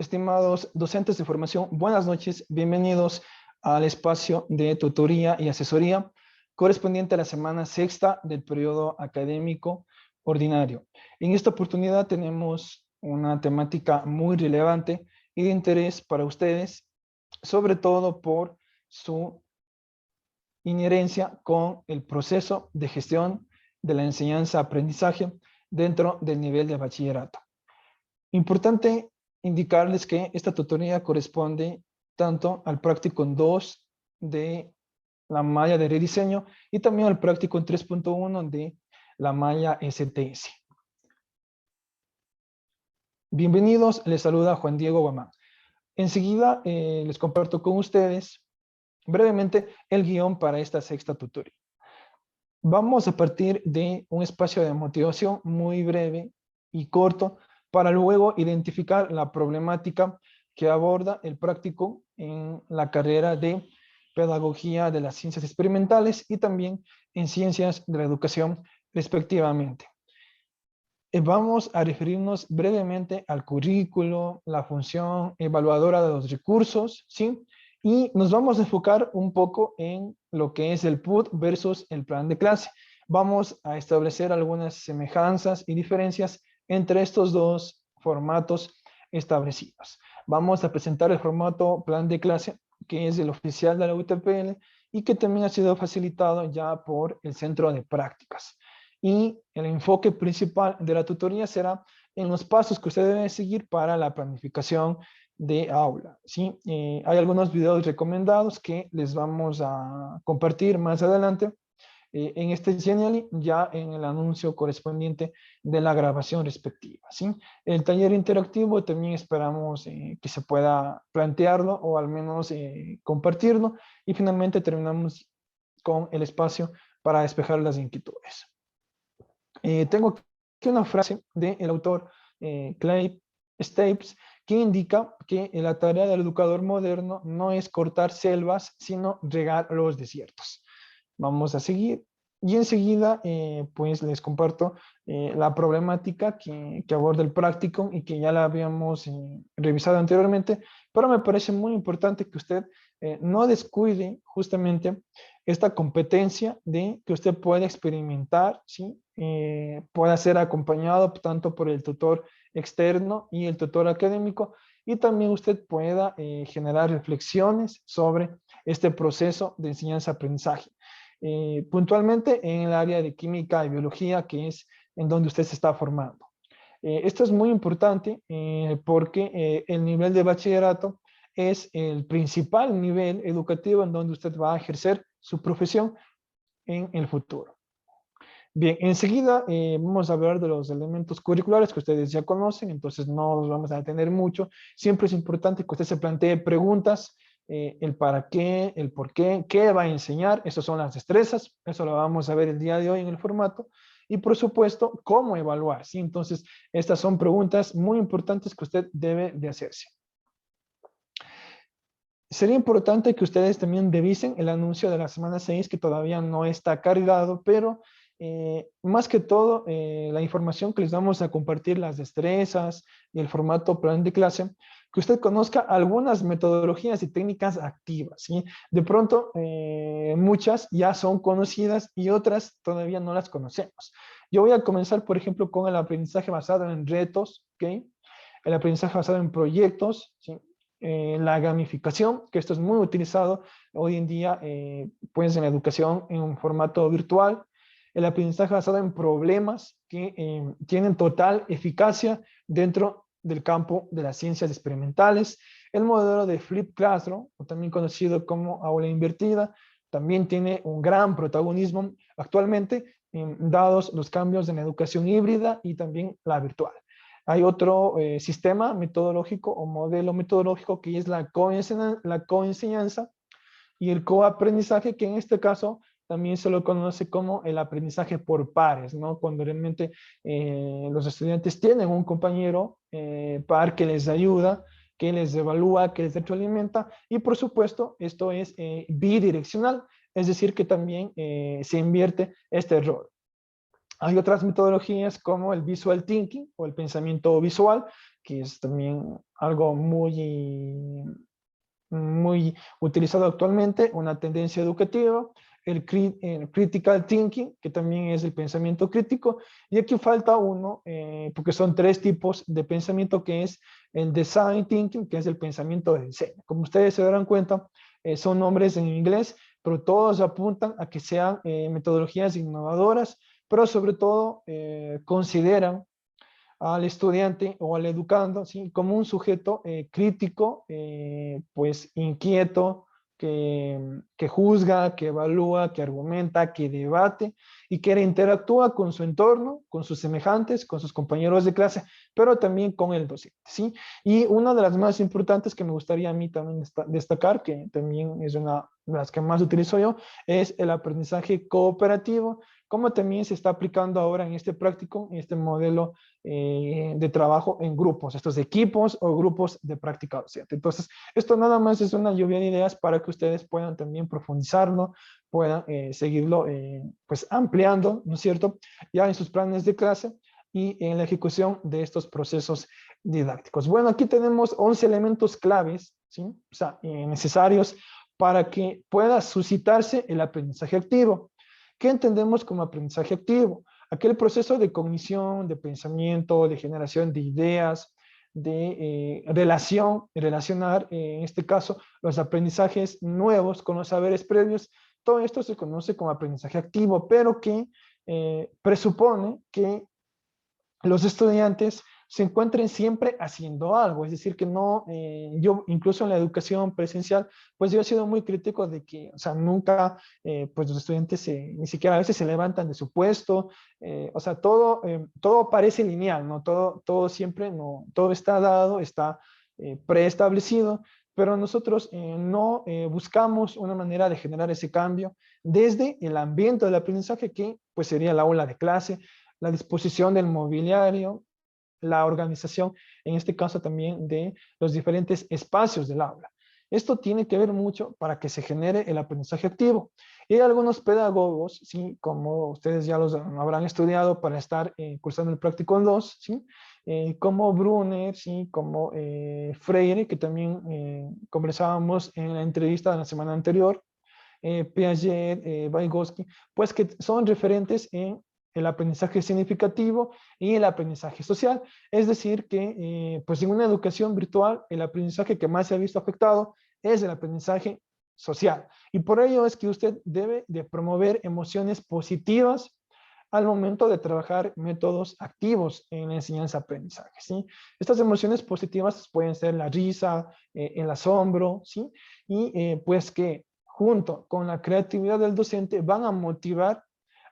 estimados docentes de formación, buenas noches, bienvenidos al espacio de tutoría y asesoría correspondiente a la semana sexta del periodo académico ordinario. En esta oportunidad tenemos una temática muy relevante y de interés para ustedes, sobre todo por su inherencia con el proceso de gestión de la enseñanza-aprendizaje dentro del nivel de bachillerato. Importante indicarles que esta tutoría corresponde tanto al práctico en 2 de la malla de rediseño y también al práctico en 3.1 de la malla STS. Bienvenidos, les saluda Juan Diego Guamán. Enseguida les comparto con ustedes brevemente el guión para esta sexta tutoría. Vamos a partir de un espacio de motivación muy breve y corto para luego identificar la problemática que aborda el práctico en la carrera de Pedagogía de las Ciencias Experimentales y también en Ciencias de la Educación, respectivamente. Vamos a referirnos brevemente al currículo, la función evaluadora de los recursos, ¿sí? Y nos vamos a enfocar un poco en lo que es el PUT versus el plan de clase. Vamos a establecer algunas semejanzas y diferencias entre estos dos formatos establecidos. Vamos a presentar el formato plan de clase, que es el oficial de la UTPL y que también ha sido facilitado ya por el Centro de Prácticas. Y el enfoque principal de la tutoría será en los pasos que usted debe seguir para la planificación de aula, ¿sí? Hay algunos videos recomendados que les vamos a compartir más adelante en este Genially, ya en el anuncio correspondiente de la grabación respectiva, ¿sí? El taller interactivo también esperamos que se pueda plantearlo o al menos compartirlo, y finalmente terminamos con el espacio para despejar las inquietudes. Tengo aquí una frase del autor Clay Stapes que indica que la tarea del educador moderno no es cortar selvas, sino regar los desiertos. Vamos a seguir. Y enseguida, pues les comparto la problemática que aborda el práctico y que ya la habíamos revisado anteriormente, pero me parece muy importante que usted no descuide justamente esta competencia de que usted pueda experimentar, ¿sí? Pueda ser acompañado tanto por el tutor externo y el tutor académico, y también usted pueda generar reflexiones sobre este proceso de enseñanza-aprendizaje. Puntualmente en el área de química y biología, que es en donde usted se está formando. Esto es muy importante porque el nivel de bachillerato es el principal nivel educativo en donde usted va a ejercer su profesión en el futuro. Bien, enseguida vamos a hablar de los elementos curriculares que ustedes ya conocen, entonces no los vamos a detener mucho. Siempre es importante que usted se plantee preguntas, el para qué, el por qué va a enseñar, esas son las destrezas, eso lo vamos a ver el día de hoy en el formato, y por supuesto, cómo evaluar, ¿sí? Entonces, estas son preguntas muy importantes que usted debe de hacerse. Sería importante que ustedes también revisen el anuncio de la semana 6, que todavía no está cargado, pero más que todo, la información que les vamos a compartir, las destrezas y el formato plan de clase, que usted conozca algunas metodologías y técnicas activas, ¿sí? De pronto, muchas ya son conocidas y otras todavía no las conocemos. Yo voy a comenzar, por ejemplo, con el aprendizaje basado en retos, ¿ok? El aprendizaje basado en proyectos, ¿sí? La gamificación, que esto es muy utilizado hoy en día pues en la educación en un formato virtual. El aprendizaje basado en problemas que tienen total eficacia dentro del campo de las ciencias experimentales. El modelo de Flip Classroom, o también conocido como aula invertida, también tiene un gran protagonismo actualmente, dados los cambios en la educación híbrida y también la virtual. Hay otro sistema metodológico o modelo metodológico que es la coenseñanza y el coaprendizaje, que en este caso también se lo conoce como el aprendizaje por pares, ¿no? Cuando realmente los estudiantes tienen un compañero par que les ayuda, que les evalúa, que les retroalimenta, y por supuesto esto es bidireccional, es decir que también se invierte este rol. Hay otras metodologías como el visual thinking o el pensamiento visual, que es también algo muy utilizado actualmente, una tendencia educativa, el critical thinking, que también es el pensamiento crítico, y aquí falta uno, porque son tres tipos de pensamiento, que es el design thinking, que es el pensamiento de diseño. Como ustedes se darán cuenta, son nombres en inglés, pero todos apuntan a que sean metodologías innovadoras, pero sobre todo consideran al estudiante o al educando, ¿sí? Como un sujeto crítico, pues inquieto, que juzga, que evalúa, que argumenta, que debate y que interactúa con su entorno, con sus semejantes, con sus compañeros de clase, pero también con el docente, ¿sí? Y una de las más importantes que me gustaría a mí también destacar, que también es una de las que más utilizo yo, es el aprendizaje cooperativo, como también se está aplicando ahora en este práctico, en este modelo de trabajo en grupos, estos equipos o grupos de práctica docente. Entonces, esto nada más es una lluvia de ideas para que ustedes puedan también profundizarlo, puedan seguirlo pues ampliando, ¿no es cierto?, ya en sus planes de clase y en la ejecución de estos procesos didácticos. Bueno, aquí tenemos 11 elementos claves, ¿sí? O sea, necesarios para que pueda suscitarse el aprendizaje activo. ¿Qué entendemos como aprendizaje activo? Aquel proceso de cognición, de pensamiento, de generación de ideas, de relacionar, en este caso, los aprendizajes nuevos con los saberes previos. Todo esto se conoce como aprendizaje activo, pero que presupone que los estudiantes se encuentren siempre haciendo algo, es decir, que no, yo incluso en la educación presencial, pues yo he sido muy crítico de que, o sea, nunca, pues los estudiantes ni siquiera a veces se levantan de su puesto, o sea, todo parece lineal, ¿no? Todo siempre, no, todo está dado, está preestablecido, pero nosotros no buscamos una manera de generar ese cambio desde el ambiente del aprendizaje que, pues sería el aula de clase, la disposición del mobiliario, la organización, en este caso también de los diferentes espacios del aula. Esto tiene que ver mucho para que se genere el aprendizaje activo. Y hay algunos pedagogos, ¿sí? Como ustedes ya los habrán estudiado para estar cursando el práctico en 2, ¿sí? Como Brunner, ¿sí? Como Freire, que también conversábamos en la entrevista de la semana anterior, Piaget, Vygotsky, pues que son referentes en el aprendizaje significativo y el aprendizaje social. Es decir, que pues en una educación virtual, el aprendizaje que más se ha visto afectado es el aprendizaje social. Y por ello es que usted debe de promover emociones positivas al momento de trabajar métodos activos en la enseñanza-aprendizaje, ¿sí? Estas emociones positivas pueden ser la risa, el asombro, ¿sí? Y pues que junto con la creatividad del docente van a motivar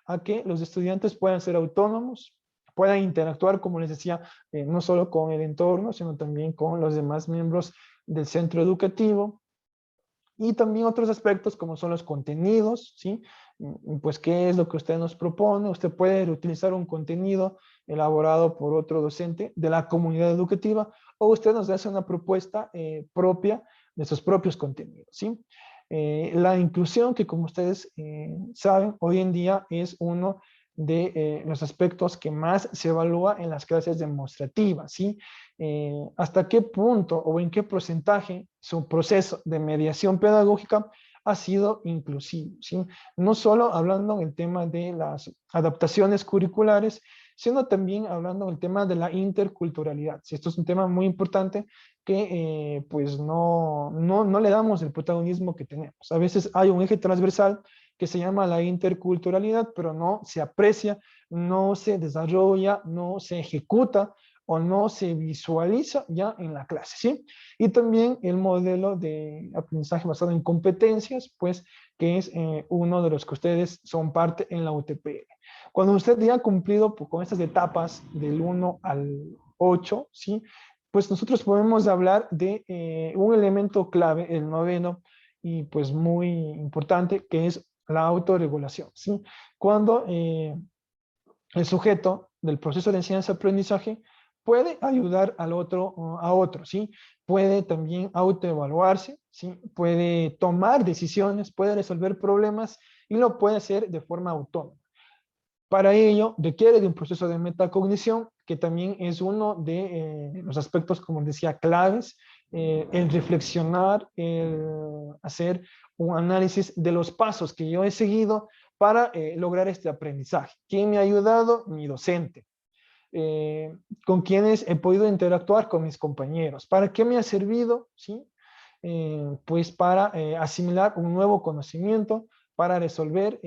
a que los estudiantes puedan ser autónomos, puedan interactuar, como les decía, no solo con el entorno, sino también con los demás miembros del centro educativo, y también otros aspectos como son los contenidos, ¿sí? Pues qué es lo que usted nos propone. Usted puede utilizar un contenido elaborado por otro docente de la comunidad educativa, o usted nos hace una propuesta propia de sus propios contenidos, ¿sí? La inclusión, que como ustedes saben, hoy en día es uno de los aspectos que más se evalúa en las clases demostrativas, ¿sí? Hasta qué punto o en qué porcentaje su proceso de mediación pedagógica ha sido inclusivo, ¿sí? No solo hablando en el tema de las adaptaciones curriculares, sino también hablando en el tema de la interculturalidad. ¿Sí? Esto es un tema muy importante que pues no le damos el protagonismo que tenemos. A veces hay un eje transversal que se llama la interculturalidad, pero no se aprecia, no se desarrolla, no se ejecuta o no se visualiza ya en la clase, ¿sí? Y también el modelo de aprendizaje basado en competencias, pues, que es uno de los que ustedes son parte en la UTPL. Cuando usted ya ha cumplido pues, con estas etapas del 1 al 8, ¿sí? Pues nosotros podemos hablar de un elemento clave, el noveno, y pues muy importante, que es la autorregulación, ¿sí? Cuando el sujeto del proceso de enseñanza-aprendizaje puede ayudar al otro, a otro, ¿sí? Puede también autoevaluarse, ¿sí? Puede tomar decisiones, puede resolver problemas y lo puede hacer de forma autónoma. Para ello, requiere de un proceso de metacognición, que también es uno de los aspectos, como decía, claves, el reflexionar, el hacer un análisis de los pasos que yo he seguido para lograr este aprendizaje. ¿Quién me ha ayudado? Mi docente. Con quienes he podido interactuar con mis compañeros. ¿Para qué me ha servido? ¿Sí? Pues para asimilar un nuevo conocimiento, para resolver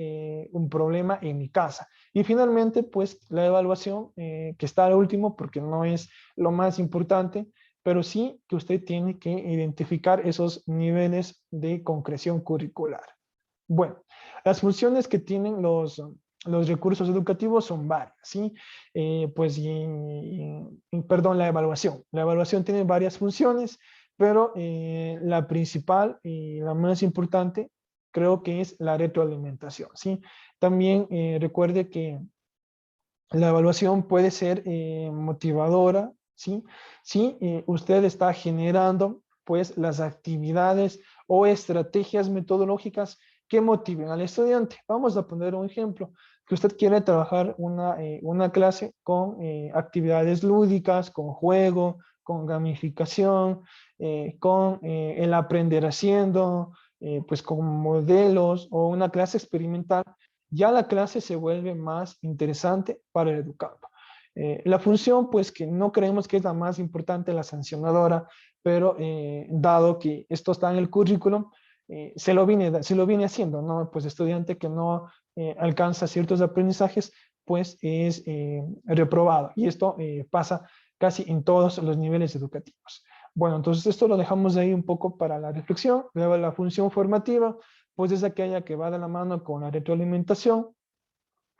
un problema en mi casa. Y finalmente, pues la evaluación, que está al último, porque no es lo más importante, pero sí que usted tiene que identificar esos niveles de concreción curricular. Bueno, las funciones que tienen los recursos educativos son varias, ¿sí? Pues, perdón, la evaluación. La evaluación tiene varias funciones, pero la principal y la más importante creo que es la retroalimentación, ¿sí? También recuerde que la evaluación puede ser motivadora, ¿sí? Si usted está generando, pues, las actividades o estrategias metodológicas que motiven al estudiante. Vamos a poner un ejemplo, que usted quiere trabajar una clase con actividades lúdicas, con juego, con gamificación, con el aprender haciendo, pues con modelos o una clase experimental. Ya la clase se vuelve más interesante para el educando. La función, pues que no creemos que es la más importante, la sancionadora, pero dado que esto está en el currículum, se lo viene haciendo, ¿no? Pues estudiante que no alcanza ciertos aprendizajes, pues es reprobado. Y esto pasa casi en todos los niveles educativos. Bueno, entonces esto lo dejamos ahí un poco para la reflexión. Luego la función formativa, pues es aquella que va de la mano con la retroalimentación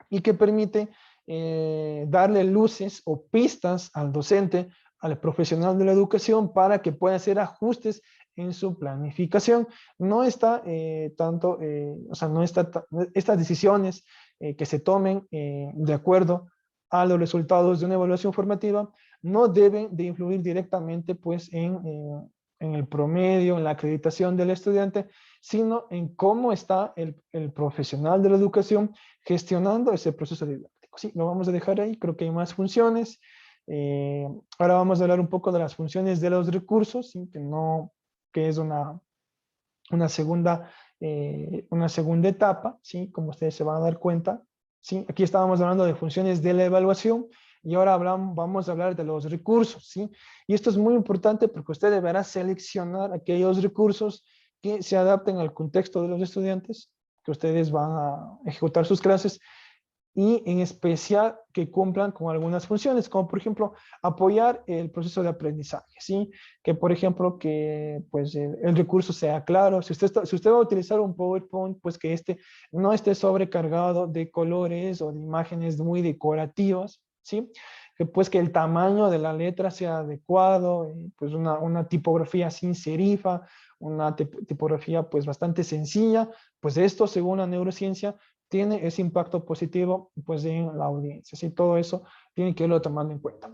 y que permite darle luces o pistas al docente, al profesional de la educación, para que pueda hacer ajustes en su planificación. No está tanto, o sea, no está, estas decisiones que se tomen de acuerdo a los resultados de una evaluación formativa no deben de influir directamente, pues, en el promedio, en la acreditación del estudiante, sino en cómo está el profesional de la educación gestionando ese proceso didáctico. Sí, lo vamos a dejar ahí, creo que hay más funciones. Ahora vamos a hablar un poco de las funciones de los recursos, ¿sí? Que es una segunda etapa, ¿sí? Como ustedes se van a dar cuenta. ¿Sí? Aquí estábamos hablando de funciones de la evaluación y ahora vamos a hablar de los recursos. ¿Sí? Y esto es muy importante porque usted deberá seleccionar aquellos recursos que se adapten al contexto de los estudiantes que ustedes van a ejecutar sus clases y en especial que cumplan con algunas funciones, como por ejemplo apoyar el proceso de aprendizaje, ¿sí? Que por ejemplo que pues el recurso sea claro. Si usted va a utilizar un PowerPoint, pues que este no esté sobrecargado de colores o de imágenes muy decorativas, ¿sí? Que pues que el tamaño de la letra sea adecuado, pues una tipografía sin serifa, una tipografía pues bastante sencilla, pues esto según la neurociencia tiene ese impacto positivo pues en la audiencia. ¿Sí? Todo eso tiene que irlo tomando en cuenta.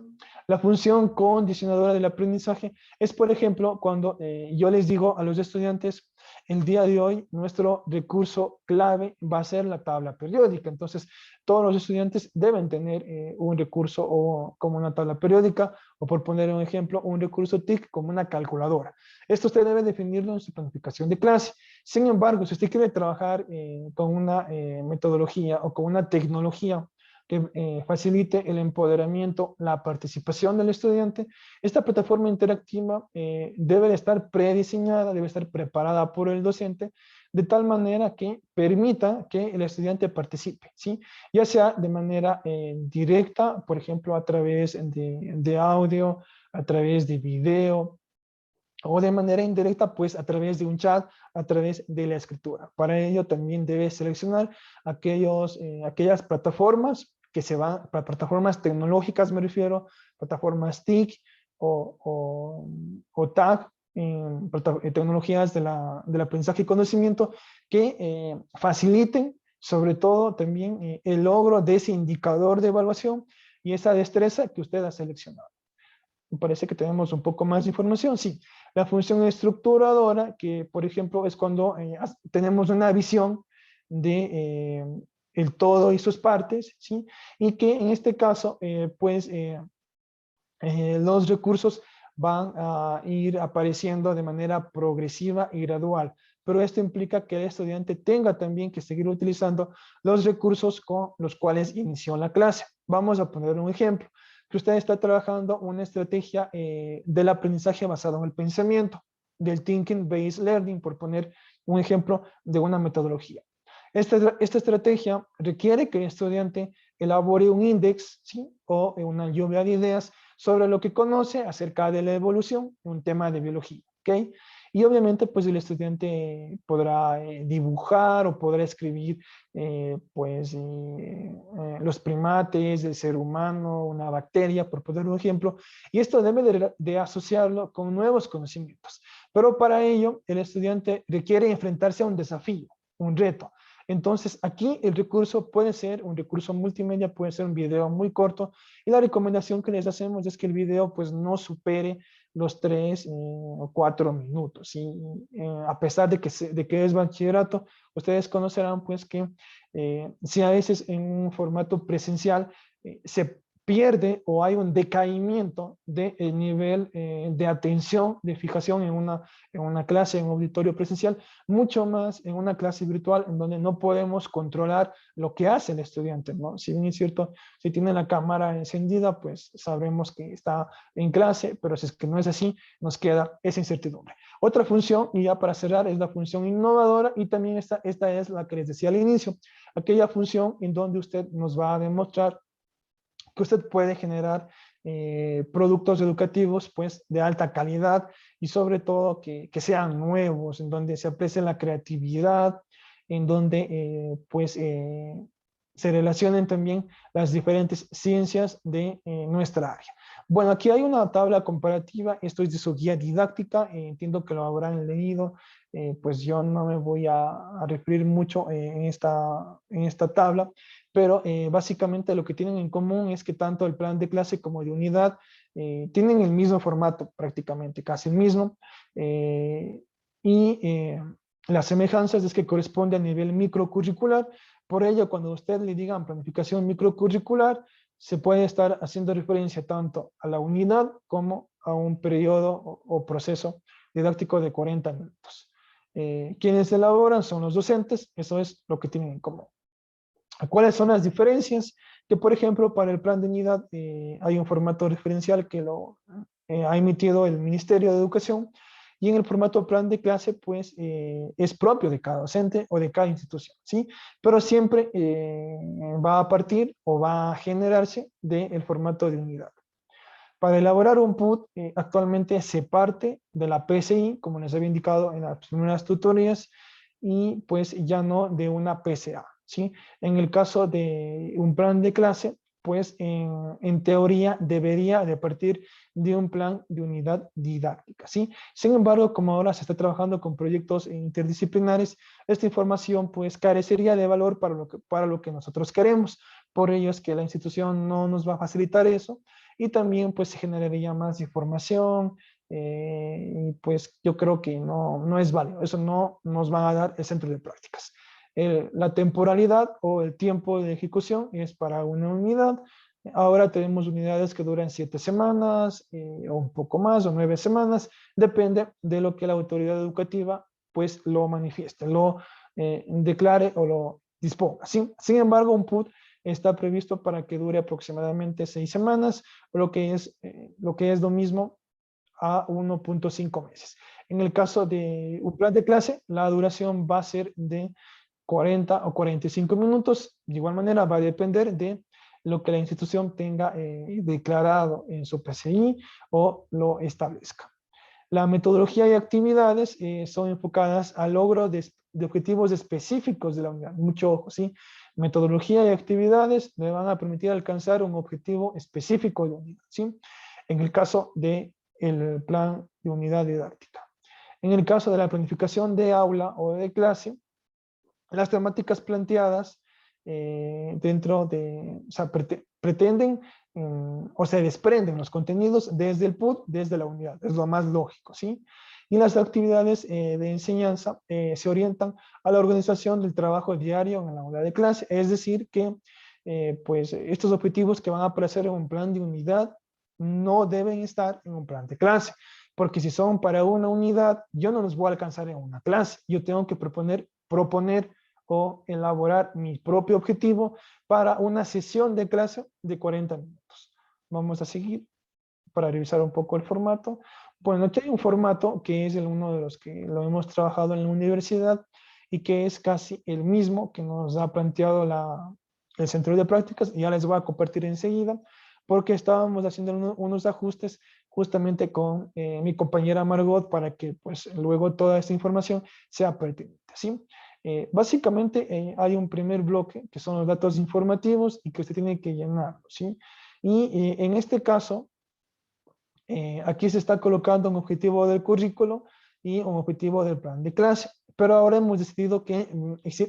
La función condicionadora del aprendizaje es, por ejemplo, cuando yo les digo a los estudiantes, el día de hoy nuestro recurso clave va a ser la tabla periódica. Entonces, todos los estudiantes deben tener un recurso o como una tabla periódica, o por poner un ejemplo, un recurso TIC como una calculadora. Esto usted debe definirlo en su planificación de clase. Sin embargo, si usted quiere trabajar con una metodología o con una tecnología que facilite el empoderamiento, la participación del estudiante, esta plataforma interactiva debe de estar prediseñada, debe estar preparada por el docente, de tal manera que permita que el estudiante participe, ¿sí? Ya sea de manera directa, por ejemplo, a través de audio, a través de video, o de manera indirecta, pues a través de un chat, a través de la escritura. Para ello también debe seleccionar aquellas plataformas plataformas tecnológicas me refiero, plataformas TIC o TAG, tecnologías del aprendizaje y conocimiento que faciliten sobre todo también el logro de ese indicador de evaluación y esa destreza que usted ha seleccionado. Me parece que tenemos un poco más de información. Sí, la función estructuradora, que por ejemplo es cuando tenemos una visión de el todo y sus partes, ¿sí? Y que en este caso, los recursos van a ir apareciendo de manera progresiva y gradual. Pero esto implica que el estudiante tenga también que seguir utilizando los recursos con los cuales inició la clase. Vamos a poner un ejemplo. Que usted está trabajando una estrategia del aprendizaje basado en el pensamiento, del Thinking Based Learning, por poner un ejemplo de una metodología. Esta estrategia requiere que el estudiante elabore un índice, ¿sí? O una lluvia de ideas sobre lo que conoce acerca de la evolución, un tema de biología, ¿ok? Y obviamente, pues el estudiante podrá dibujar o podrá escribir, los primates, el ser humano, una bacteria, por poner un ejemplo, y esto debe de asociarlo con nuevos conocimientos. Pero para ello, el estudiante requiere enfrentarse a un desafío, un reto. Entonces, aquí el recurso puede ser un recurso multimedia, puede ser un video muy corto, y la recomendación que les hacemos es que el video pues no supere los 3 o 4 minutos. Y a pesar de que es bachillerato, ustedes conocerán pues que si a veces en un formato presencial se pierde o hay un decaimiento del nivel de atención, de fijación en una clase, en un auditorio presencial, mucho más en una clase virtual en donde no podemos controlar lo que hace el estudiante, ¿no? Si bien es cierto, si tiene la cámara encendida, pues sabremos que está en clase, pero si es que no es así, nos queda esa incertidumbre. Otra función, y ya para cerrar, es la función innovadora, y también esta es la que les decía al inicio, aquella función en donde usted nos va a demostrar que usted puede generar productos educativos pues de alta calidad y sobre todo que sean nuevos, en donde se aprecie la creatividad, en donde se relacionen también las diferentes ciencias de nuestra área. Bueno, aquí hay una tabla comparativa, esto es de su guía didáctica, entiendo que lo habrán leído, pues yo no me voy a referir mucho en esta tabla, pero básicamente lo que tienen en común es que tanto el plan de clase como de unidad tienen el mismo formato, prácticamente casi el mismo, eh, y las semejanzas es que corresponde a nivel microcurricular. Por ello, cuando usted le digan planificación microcurricular, se puede estar haciendo referencia tanto a la unidad como a un periodo o proceso didáctico de 40 minutos. Quienes elaboran son los docentes, eso es lo que tienen en común. ¿Cuáles son las diferencias? Que, por ejemplo, para el plan de unidad hay un formato referencial que lo ha emitido el Ministerio de Educación, y en el formato plan de clase, pues, es propio de cada docente o de cada institución, ¿sí? Pero siempre va a partir o va a generarse del formato de unidad. Para elaborar un PUT, actualmente se parte de la PCI, como les había indicado en las primeras tutorías, y pues ya no de una PCA, ¿sí? En el caso de un plan de clase, pues en teoría debería de partir de un plan de unidad didáctica, ¿sí? Sin embargo, como ahora se está trabajando con proyectos interdisciplinares, esta información pues carecería de valor para lo que nosotros queremos. Por ello es que la institución no nos va a facilitar eso, y también pues se generaría más información, y pues yo creo que no es válido, eso no nos van a dar el centro de prácticas. La temporalidad o el tiempo de ejecución es para una unidad. Ahora tenemos unidades que duran 7 semanas o un poco más, o 9 semanas, depende de lo que la autoridad educativa pues lo manifieste, lo declare o lo disponga. Sin embargo, un PUT está previsto para que dure aproximadamente 6 semanas, lo que es lo mismo a 1.5 meses. En el caso de un plan de clase, la duración va a ser de 40 o 45 minutos. De igual manera, va a depender de lo que la institución tenga declarado en su PCI o lo establezca. La metodología y actividades son enfocadas al logro de objetivos específicos de la unidad. Mucho ojo, ¿sí? Metodología y actividades le van a permitir alcanzar un objetivo específico de la unidad, ¿sí? En el caso del plan de unidad didáctica. En el caso de la planificación de aula o de clase, las temáticas planteadas o sea, pretenden o se desprenden los contenidos desde el PUT, desde la unidad. Es lo más lógico, ¿sí? Y las actividades de enseñanza se orientan a la organización del trabajo diario en la aula de clase. Es decir, que pues estos objetivos que van a aparecer en un plan de unidad no deben estar en un plan de clase, porque si son para una unidad, yo no los voy a alcanzar en una clase. Yo tengo que proponer o elaborar mi propio objetivo para una sesión de clase de 40 minutos. Vamos a seguir para revisar un poco el formato. Bueno, aquí hay un formato que es uno de los que lo hemos trabajado en la universidad y que es casi el mismo que nos ha planteado el centro de prácticas. Ya les voy a compartir enseguida porque estábamos haciendo unos ajustes justamente con mi compañera Margot para que pues luego toda esta información sea pertinente, ¿sí? Básicamente hay un primer bloque que son los datos informativos y que usted tiene que llenar, ¿sí? Y en este caso, aquí se está colocando un objetivo del currículo y un objetivo del plan de clase, pero ahora hemos decidido que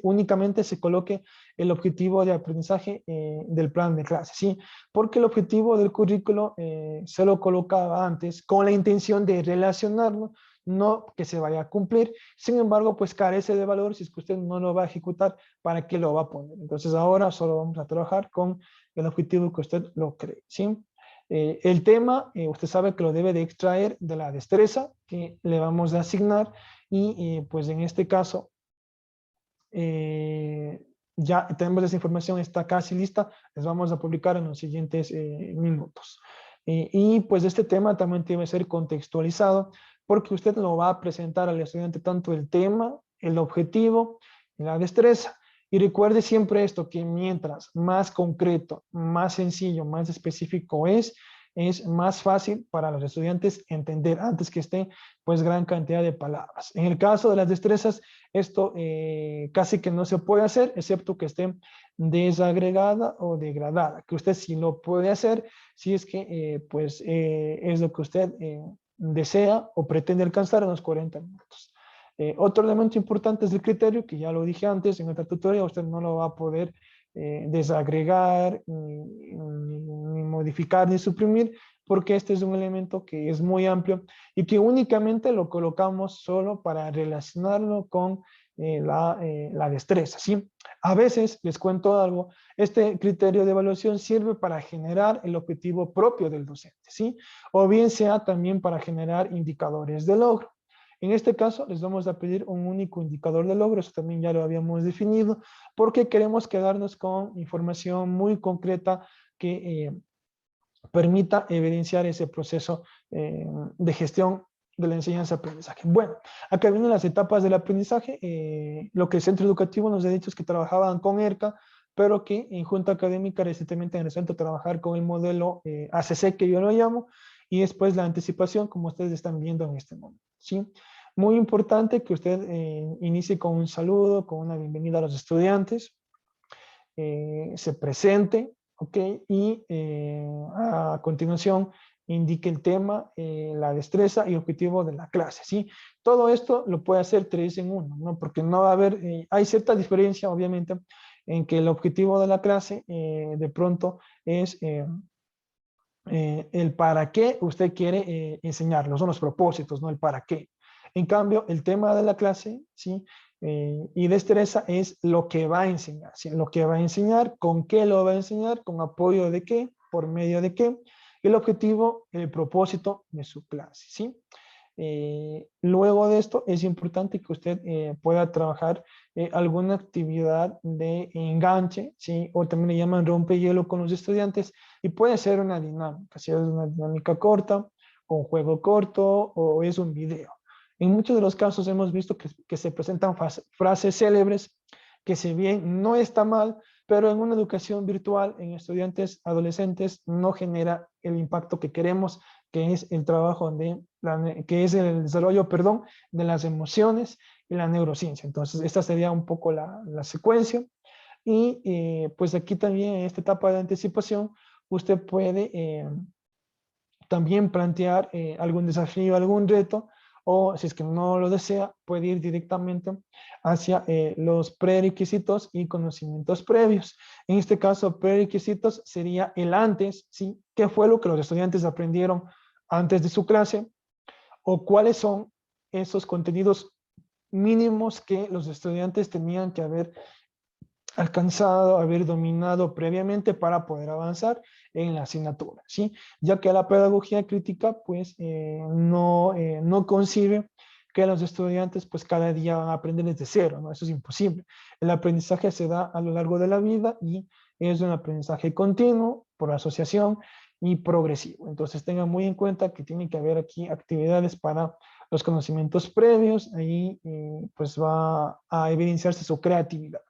únicamente se coloque el objetivo de aprendizaje del plan de clase, ¿sí? Porque el objetivo del currículo se lo colocaba antes con la intención de relacionarlo, no que se vaya a cumplir. Sin embargo, pues carece de valor si es que usted no lo va a ejecutar, ¿para qué lo va a poner? Entonces ahora solo vamos a trabajar con el objetivo que usted lo cree, ¿sí? El tema, usted sabe que lo debe de extraer de la destreza que le vamos a asignar y pues en este caso ya tenemos esa información, está casi lista, les vamos a publicar en los siguientes minutos. Y pues este tema también debe ser contextualizado porque usted lo va a presentar al estudiante tanto el tema, el objetivo y la destreza. Y recuerde siempre esto, que mientras más concreto, más sencillo, más específico es más fácil para los estudiantes entender antes que esté pues gran cantidad de palabras. En el caso de las destrezas, esto casi que no se puede hacer, excepto que esté desagregada o degradada, que usted sí lo puede hacer si es que pues es lo que usted desea o pretende alcanzar en los 40 minutos. Otro elemento importante es el criterio, que ya lo dije antes en otra tutoría, usted no lo va a poder desagregar, ni modificar, ni suprimir, porque este es un elemento que es muy amplio y que únicamente lo colocamos solo para relacionarlo con la destreza, ¿sí? A veces, les cuento algo, este criterio de evaluación sirve para generar el objetivo propio del docente, ¿sí? O bien sea también para generar indicadores de logro. En este caso, les vamos a pedir un único indicador de logro, eso también ya lo habíamos definido, porque queremos quedarnos con información muy concreta que permita evidenciar ese proceso de gestión de la enseñanza-aprendizaje. Bueno, acá vienen las etapas del aprendizaje. Lo que el centro educativo nos ha dicho es que trabajaban con ERCA, pero que en Junta Académica recientemente han resuelto trabajar con el modelo ACC, que yo lo llamo, y después la anticipación, como ustedes están viendo en este momento, ¿sí? Muy importante que usted inicie con un saludo, con una bienvenida a los estudiantes, se presente, ¿ok? Y a continuación indique el tema, la destreza y objetivo de la clase, ¿sí? Todo esto lo puede hacer 3 en 1, ¿no? Porque no va a haber, hay cierta diferencia, obviamente, en que el objetivo de la clase de pronto es el para qué usted quiere enseñarlo, son los propósitos, no el para qué. En cambio, el tema de la clase, ¿sí? Y destreza es lo que va a enseñar, ¿sí? Lo que va a enseñar, con qué lo va a enseñar, con apoyo de qué, por medio de qué, el objetivo, el propósito de su clase, ¿sí? Luego de esto es importante que usted pueda trabajar alguna actividad de enganche, ¿sí? O también le llaman rompehielo con los estudiantes, y puede ser una dinámica, si es una dinámica corta, o un juego corto, o es un video. En muchos de los casos hemos visto que se presentan frases célebres, que si bien no está mal, pero en una educación virtual, en estudiantes adolescentes, no genera el impacto que queremos, que es el trabajo que es el desarrollo, perdón, de las emociones y la neurociencia. Entonces, esta sería un poco la secuencia. Y pues aquí también en esta etapa de anticipación, usted puede también plantear algún desafío, algún reto, o si es que no lo desea, puede ir directamente hacia los prerequisitos y conocimientos previos. En este caso, prerequisitos sería el antes, ¿sí? ¿Qué fue lo que los estudiantes aprendieron antes de su clase? ¿O cuáles son esos contenidos mínimos que los estudiantes tenían que haber alcanzado, haber dominado previamente para poder avanzar en la asignatura, ¿sí? Ya que la pedagogía crítica, pues, no concibe que los estudiantes, pues, cada día van a aprender desde cero, ¿no? Eso es imposible. El aprendizaje se da a lo largo de la vida y es un aprendizaje continuo, por asociación y progresivo. Entonces, tengan muy en cuenta que tiene que haber aquí actividades para los conocimientos previos, ahí, pues, va a evidenciarse su creatividad.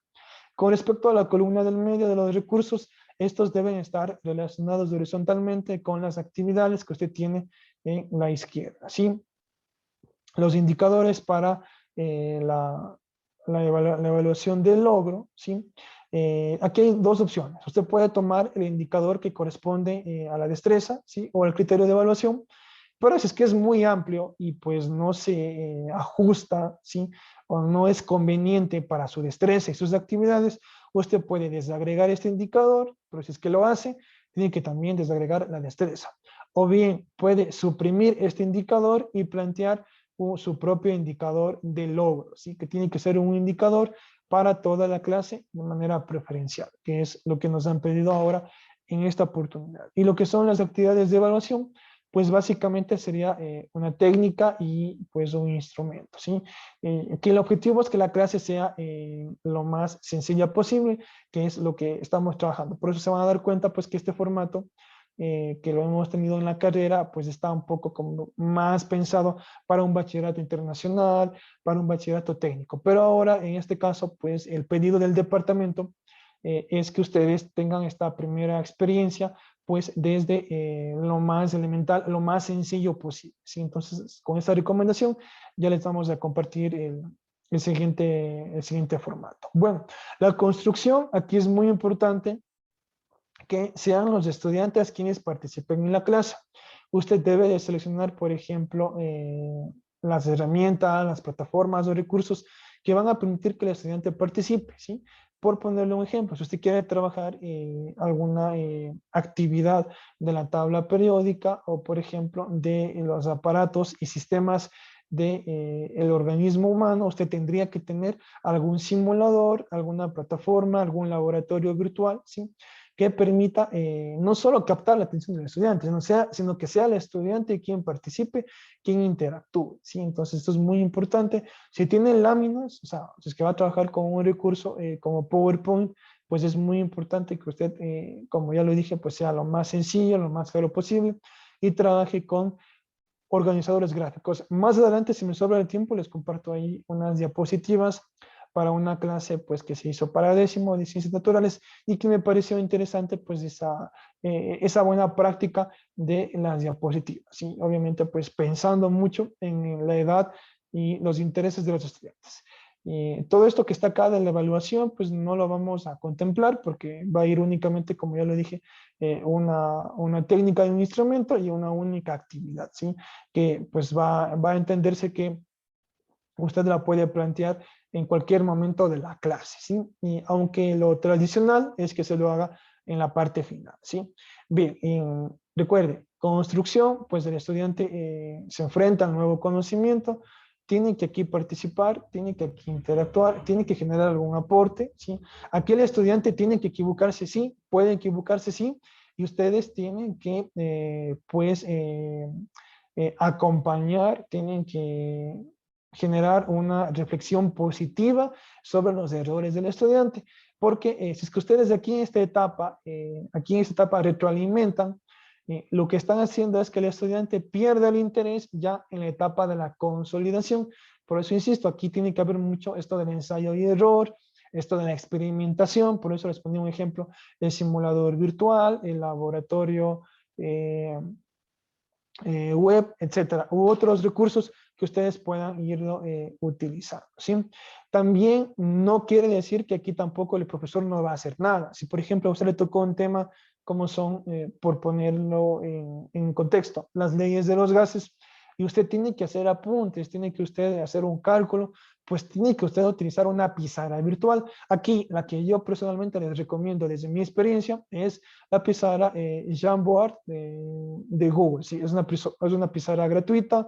Con respecto a la columna del medio de los recursos, estos deben estar relacionados horizontalmente con las actividades que usted tiene en la izquierda, ¿sí? Los indicadores para la evaluación del logro, ¿sí? Aquí hay dos opciones. Usted puede tomar el indicador que corresponde a la destreza, ¿sí? O al criterio de evaluación, pero si es que es muy amplio y pues no se ajusta, ¿sí? O no es conveniente para su destreza y sus actividades, usted puede desagregar este indicador, pero si es que lo hace, tiene que también desagregar la destreza. O bien puede suprimir este indicador y plantear su propio indicador de logro, ¿sí? Que tiene que ser un indicador para toda la clase de manera preferencial, que es lo que nos han pedido ahora en esta oportunidad. Y lo que son las actividades de evaluación, pues básicamente sería una técnica y pues un instrumento, ¿sí? Que el objetivo es que la clase sea lo más sencilla posible, que es lo que estamos trabajando. Por eso se van a dar cuenta pues que este formato que lo hemos tenido en la carrera, pues está un poco como más pensado para un bachillerato internacional, para un bachillerato técnico. Pero ahora, en este caso, pues el pedido del departamento es que ustedes tengan esta primera experiencia pues desde lo más elemental, lo más sencillo posible, ¿sí? Entonces, con esta recomendación ya les vamos a compartir el siguiente formato. Bueno, la construcción aquí es muy importante que sean los estudiantes quienes participen en la clase. Usted debe de seleccionar, por ejemplo, las herramientas, las plataformas o recursos que van a permitir que el estudiante participe, ¿sí? Por ponerle un ejemplo, si usted quiere trabajar alguna actividad de la tabla periódica o, por ejemplo, de los aparatos y sistemas del organismo humano, usted tendría que tener algún simulador, alguna plataforma, algún laboratorio virtual, ¿sí? Que permita no solo captar la atención del estudiante, sino que sea el estudiante quien participe, quien interactúe, ¿sí? Entonces esto es muy importante. Si tiene láminas, o sea, si es que va a trabajar con un recurso como PowerPoint, pues es muy importante que usted, como ya lo dije, pues sea lo más sencillo, lo más claro posible y trabaje con organizadores gráficos. Más adelante, si me sobra el tiempo, les comparto ahí unas diapositivas para una clase pues que se hizo para décimo de ciencias naturales y que me pareció interesante pues esa buena práctica de las diapositivas, ¿sí? Obviamente pues pensando mucho en la edad y los intereses de los estudiantes. Todo esto que está acá de la evaluación pues no lo vamos a contemplar porque va a ir únicamente, como ya lo dije, una técnica de un instrumento y una única actividad, ¿sí? Que pues va a entenderse que usted la puede plantear en cualquier momento de la clase, ¿sí? Y aunque lo tradicional es que se lo haga en la parte final, ¿sí? Bien, recuerde, construcción, pues el estudiante se enfrenta al nuevo conocimiento, tiene que aquí participar, tiene que aquí interactuar, tiene que generar algún aporte, ¿sí? Aquí el estudiante tiene que equivocarse, sí, puede equivocarse, sí, y ustedes tienen que, acompañar, tienen que generar una reflexión positiva sobre los errores del estudiante, porque si es que ustedes aquí en esta etapa retroalimentan, lo que están haciendo es que el estudiante pierda el interés ya en la etapa de la consolidación. Por eso insisto, aquí tiene que haber mucho esto del ensayo y error, esto de la experimentación, por eso les ponía un ejemplo, el simulador virtual, el laboratorio web, etcétera, u otros recursos que ustedes puedan irlo utilizando, ¿sí? También no quiere decir que aquí tampoco el profesor no va a hacer nada. Si, por ejemplo, a usted le tocó un tema como son, por ponerlo en contexto, las leyes de los gases, y usted tiene que hacer apuntes, tiene que usted hacer un cálculo, pues tiene que usted utilizar una pizarra virtual. Aquí, la que yo personalmente les recomiendo desde mi experiencia es la pizarra Jamboard de Google. Sí, es una pizarra gratuita,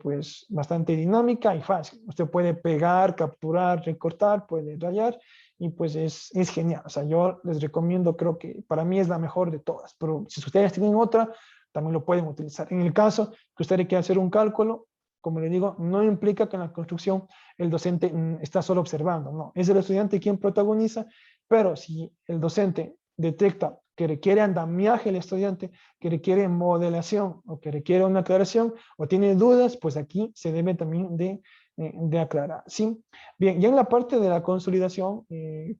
pues bastante dinámica y fácil. Usted puede pegar, capturar, recortar, puede rayar y pues es genial. O sea, yo les recomiendo, creo que para mí es la mejor de todas, pero si ustedes tienen otra, también lo pueden utilizar. En el caso que usted quiera hacer un cálculo, como le digo, no implica que en la construcción el docente está solo observando, no, es el estudiante quien protagoniza, pero si el docente detecta que requiere andamiaje el estudiante, que requiere modelación o que requiere una aclaración o tiene dudas, pues aquí se debe también de aclarar, ¿sí? Bien, ya en la parte de la consolidación,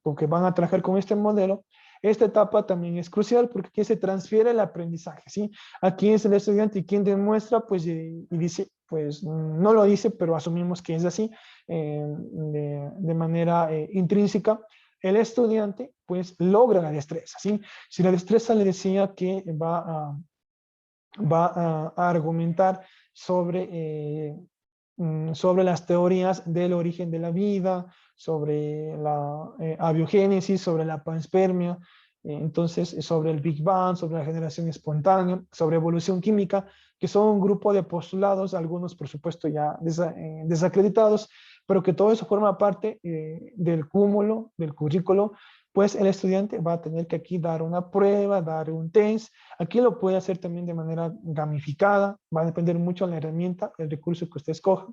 porque van a trabajar con este modelo, esta etapa también es crucial porque aquí se transfiere el aprendizaje, ¿sí? Aquí es el estudiante quien demuestra, pues, y dice, pues, no lo dice, pero asumimos que es así, de manera intrínseca, el estudiante, pues, logra la destreza, ¿sí? Si la destreza le decía que va a argumentar sobre las teorías del origen de la vida, sobre la abiogénesis, sobre la panspermia, entonces sobre el Big Bang, sobre la generación espontánea, sobre evolución química, que son un grupo de postulados, algunos por supuesto ya desacreditados, pero que todo eso forma parte del cúmulo, del currículo, pues el estudiante va a tener que aquí dar una prueba, dar un test. Aquí lo puede hacer también de manera gamificada, va a depender mucho de la herramienta, el recurso que usted escoja.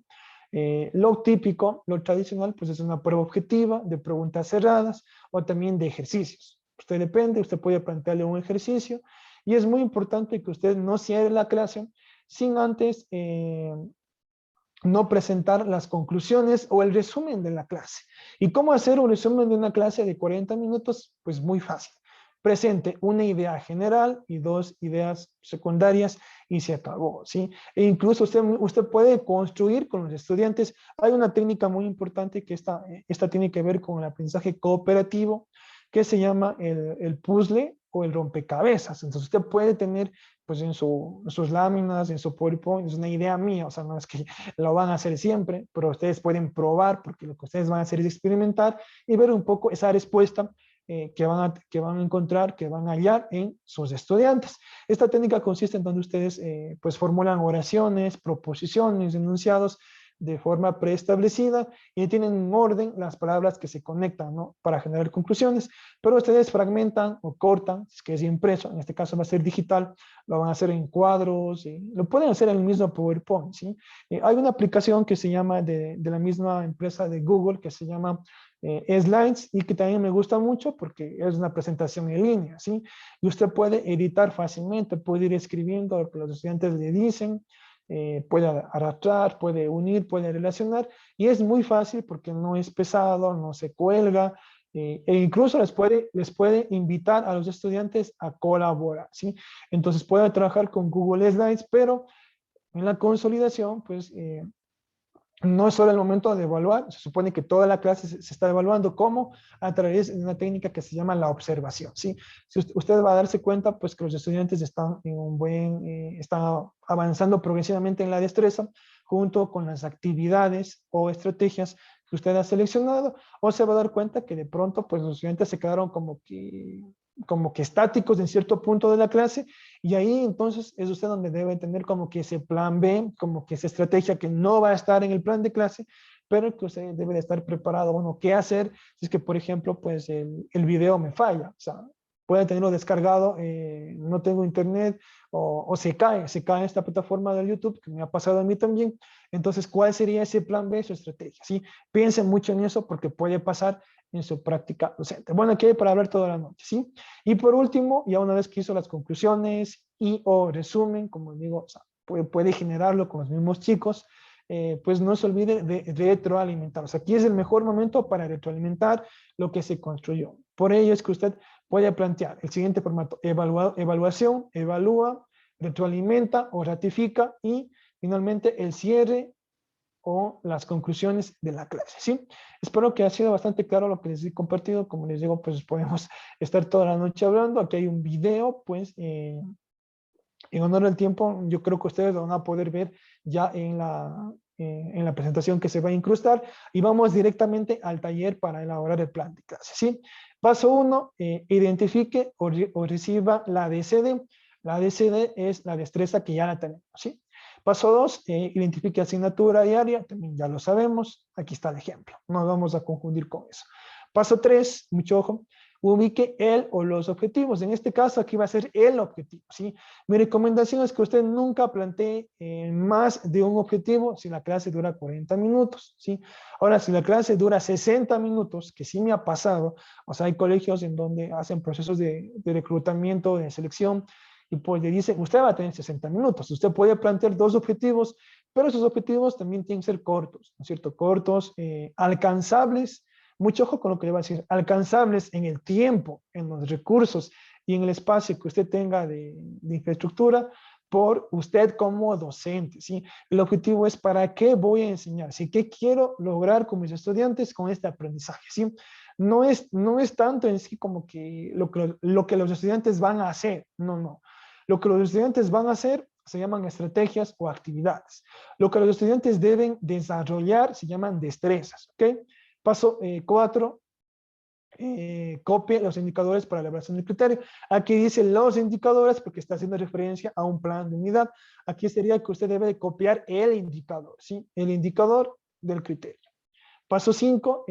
Lo típico, lo tradicional, pues es una prueba objetiva de preguntas cerradas o también de ejercicios. Usted depende, usted puede plantearle un ejercicio y es muy importante que usted no cierre la clase sin antes no presentar las conclusiones o el resumen de la clase. ¿Y cómo hacer un resumen de una clase de 40 minutos? Pues muy fácil. Presente una idea general y dos ideas secundarias y se acabó, ¿sí? E incluso usted puede construir con los estudiantes. Hay una técnica muy importante que esta tiene que ver con el aprendizaje cooperativo, que se llama el puzzle o el rompecabezas. Entonces usted puede tener pues en sus láminas, en su PowerPoint, es una idea mía, o sea, no es que lo van a hacer siempre, pero ustedes pueden probar porque lo que ustedes van a hacer es experimentar y ver un poco esa respuesta que van a encontrar, que van a hallar en sus estudiantes. Esta técnica consiste en donde ustedes pues formulan oraciones, proposiciones, enunciados de forma preestablecida y tienen en orden las palabras que se conectan, ¿no? Para generar conclusiones, pero ustedes fragmentan o cortan, es que es impreso, en este caso va a ser digital, lo van a hacer en cuadros, lo pueden hacer en el mismo PowerPoint, ¿sí? Hay una aplicación que se llama de la misma empresa de Google que se llama Slides y que también me gusta mucho porque es una presentación en línea, ¿sí? Y usted puede editar fácilmente, puede ir escribiendo lo que los estudiantes le dicen, puede arrastrar, puede unir, puede relacionar y es muy fácil porque no es pesado, no se cuelga e incluso les puede invitar a los estudiantes a colaborar, ¿sí? Entonces puede trabajar con Google Slides, pero en la consolidación, pues no es solo el momento de evaluar, se supone que toda la clase se está evaluando, ¿cómo? A través de una técnica que se llama la observación, ¿sí? Si usted va a darse cuenta, pues que los estudiantes están están avanzando progresivamente en la destreza, junto con las actividades o estrategias que usted ha seleccionado, o se va a dar cuenta que de pronto, pues los estudiantes se quedaron como que estáticos en cierto punto de la clase y ahí entonces es usted donde debe tener como que ese plan B, como que esa estrategia que no va a estar en el plan de clase, pero que usted debe de estar preparado, bueno, qué hacer si es que, por ejemplo, pues el video me falla, o sea, puede tenerlo descargado, no tengo internet o se cae esta plataforma de YouTube, que me ha pasado a mí también, entonces, ¿cuál sería ese plan B, su estrategia? ¿Sí? Piensen mucho en eso porque puede pasar en su práctica docente. Bueno, aquí hay para hablar toda la noche, ¿sí? Y por último, ya una vez que hizo las conclusiones y o resumen, como digo, o sea, puede generarlo con los mismos chicos, pues no se olvide de retroalimentar. O sea, aquí es el mejor momento para retroalimentar lo que se construyó. Por ello es que usted puede plantear el siguiente formato: evaluación, evalúa, retroalimenta o ratifica y finalmente el cierre o las conclusiones de la clase, ¿sí? Espero que ha sido bastante claro lo que les he compartido. Como les digo, pues podemos estar toda la noche hablando. Aquí hay un video, pues, En honor al tiempo, yo creo que ustedes lo van a poder ver ya en la presentación que se va a incrustar, y vamos directamente al taller para elaborar el plan de clase, ¿sí? Paso 1, identifique o reciba la DCD. La DCD es la destreza que ya la tenemos, ¿sí? Paso 2, identifique asignatura diaria, también ya lo sabemos, aquí está el ejemplo, no nos vamos a confundir con eso. Paso 3, mucho ojo, ubique el o los objetivos. En este caso aquí va a ser el objetivo, ¿sí? Mi recomendación es que usted nunca plantee más de un objetivo si la clase dura 40 minutos, ¿sí? Ahora, si la clase dura 60 minutos, que sí me ha pasado, o sea, hay colegios en donde hacen procesos de reclutamiento, de selección, y pues le dicen, usted va a tener 60 minutos, usted puede plantear 2 objetivos, pero esos objetivos también tienen que ser cortos, ¿no es cierto? Cortos, alcanzables. Mucho ojo con lo que le voy a decir, alcanzables en el tiempo, en los recursos y en el espacio que usted tenga de infraestructura por usted como docente, ¿sí? El objetivo es para qué voy a enseñar, ¿sí? ¿Qué quiero lograr con mis estudiantes con este aprendizaje, ¿sí? No es tanto en sí como que lo que los estudiantes van a hacer, no, no. Lo que los estudiantes van a hacer se llaman estrategias o actividades. Lo que los estudiantes deben desarrollar se llaman destrezas, ¿ok? Paso 4, copie los indicadores para la elaboración del criterio. Aquí dice los indicadores porque está haciendo referencia a un plan de unidad. Aquí sería que usted debe de copiar el indicador, ¿sí? El indicador del criterio. Paso 5,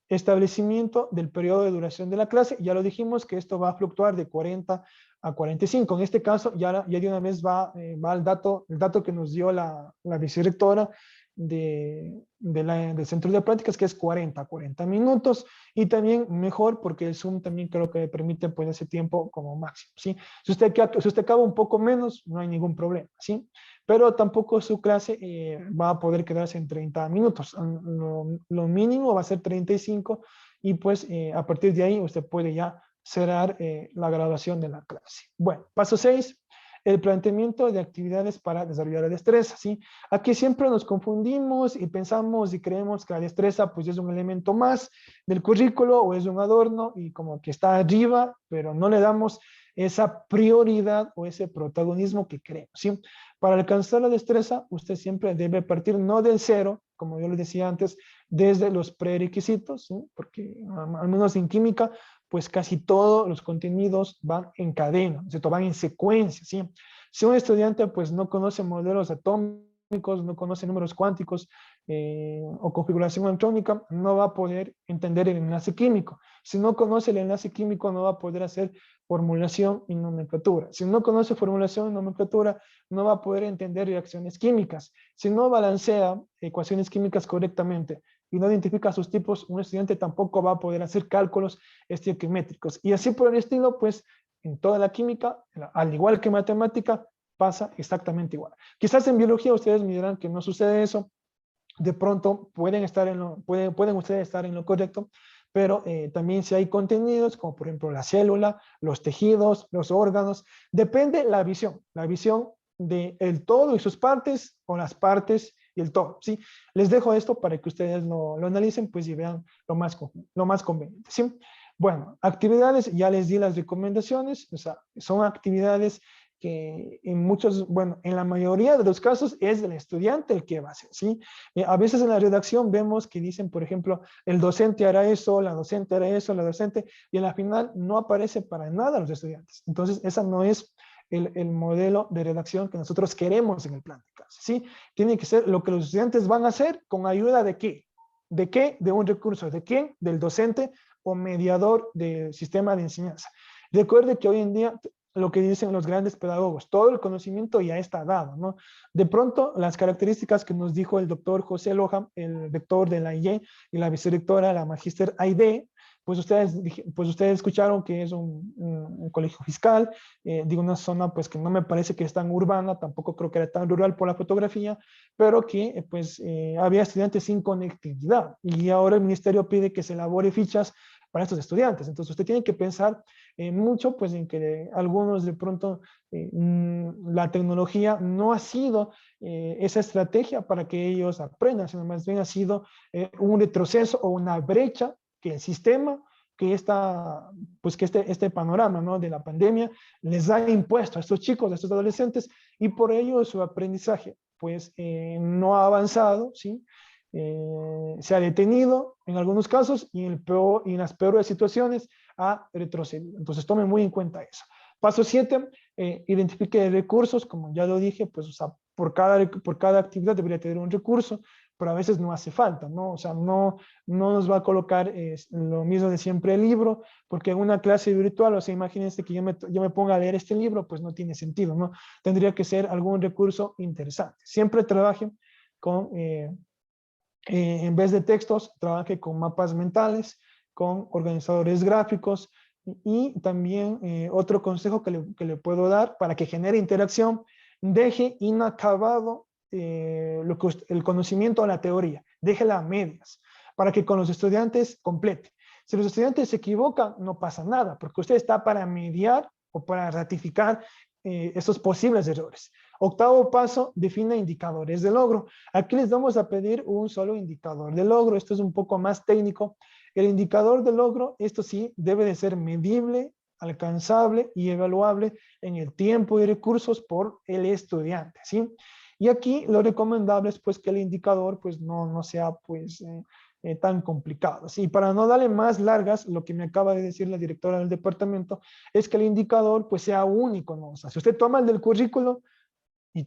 establecimiento del periodo de duración de la clase. Ya lo dijimos que esto va a fluctuar de 40 a 45. En este caso, ya de una vez va el dato que nos dio la vicerrectora del centro de prácticas, que es 40 minutos, y también mejor porque el Zoom también creo que permite pues ese tiempo como máximo, ¿sí? Si usted acaba un poco menos, no hay ningún problema, ¿sí? Pero tampoco su clase va a poder quedarse en 30 minutos. Lo mínimo va a ser 35 y pues a partir de ahí usted puede ya cerrar la grabación de la clase. Bueno, paso 6, el planteamiento de actividades para desarrollar la destreza, ¿sí? Aquí siempre nos confundimos y pensamos y creemos que la destreza pues es un elemento más del currículo o es un adorno y como que está arriba, pero no le damos esa prioridad o ese protagonismo que creemos, ¿sí? Para alcanzar la destreza, usted siempre debe partir no del cero, como yo les decía antes, desde los prerequisitos, ¿sí? Porque al menos en química, pues casi todos los contenidos van en cadena, ¿cierto? Van en secuencia, ¿sí? Si un estudiante pues no conoce modelos atómicos, no conoce números cuánticos o configuración electrónica, no va a poder entender el enlace químico. Si no conoce el enlace químico, no va a poder hacer formulación y nomenclatura. Si no conoce formulación y nomenclatura, no va a poder entender reacciones químicas. Si no balancea ecuaciones químicas correctamente y no identifica sus tipos, un estudiante tampoco va a poder hacer cálculos estequiométricos. Y así por el estilo, pues en toda la química, al igual que matemática, pasa exactamente igual. Quizás en biología ustedes me dirán que no sucede eso, de pronto pueden ustedes estar en lo correcto, pero también si hay contenidos como por ejemplo la célula, los tejidos, los órganos, depende la visión del todo y sus partes o las partes y el todo, ¿sí? Les dejo esto para que ustedes lo analicen pues y vean lo más conveniente, ¿sí? Bueno, actividades, ya les di las recomendaciones, o sea, son actividades que en la mayoría de los casos es el estudiante el que va a hacer, ¿sí? A veces en la redacción vemos que dicen, por ejemplo, el docente hará eso, la docente hará eso, la docente, y en la final no aparece para nada los estudiantes. Entonces, esa no es el modelo de redacción que nosotros queremos en el plan de clase, ¿sí? Tiene que ser lo que los estudiantes van a hacer con ayuda de qué. ¿De qué? De un recurso. ¿De quién? Del docente o mediador del sistema de enseñanza. Recuerde que hoy en día lo que dicen los grandes pedagogos, todo el conocimiento ya está dado, ¿no? De pronto, las características que nos dijo el doctor José Loja, el rector de la IE y la vicerrectora, la magíster Aide, pues ustedes escucharon que es un colegio fiscal, de una zona pues que no me parece que es tan urbana, tampoco creo que era tan rural por la fotografía, pero que había estudiantes sin conectividad y ahora el ministerio pide que se elabore fichas para estos estudiantes. Entonces usted tiene que pensar mucho pues en que algunos de pronto la tecnología no ha sido esa estrategia para que ellos aprendan, sino más bien ha sido un retroceso o una brecha que el sistema que, este panorama, ¿no?, de la pandemia les ha impuesto a estos chicos, a estos adolescentes, y por ello su aprendizaje pues no ha avanzado, ¿sí? Se ha detenido en algunos casos y en las peores situaciones ha retrocedido. Entonces tomen muy en cuenta eso. Paso 7, identifique recursos, como ya lo dije, pues o sea, por cada actividad debería tener un recurso, pero a veces no hace falta, ¿no? O sea, no nos va a colocar lo mismo de siempre el libro, porque en una clase virtual, o sea, imagínense que yo me ponga a leer este libro, pues no tiene sentido, ¿no? Tendría que ser algún recurso interesante. Siempre trabajen con, en vez de textos, trabaje con mapas mentales, con organizadores gráficos, y también otro consejo que le puedo dar para que genere interacción: deje inacabado el conocimiento o la teoría, déjela a medias, para que con los estudiantes complete. Si los estudiantes se equivocan, no pasa nada, porque usted está para mediar o para ratificar esos posibles errores. Octavo paso, define indicadores de logro. Aquí les vamos a pedir un solo indicador de logro. Esto es un poco más técnico. El indicador de logro, esto sí, debe de ser medible, alcanzable y evaluable en el tiempo y recursos por el estudiante, ¿sí? Y aquí lo recomendable es pues que el indicador pues no sea pues tan complicado, ¿sí? Para no darle más largas, lo que me acaba de decir la directora del departamento es que el indicador pues sea único, ¿no? O sea, si usted toma el del currículo y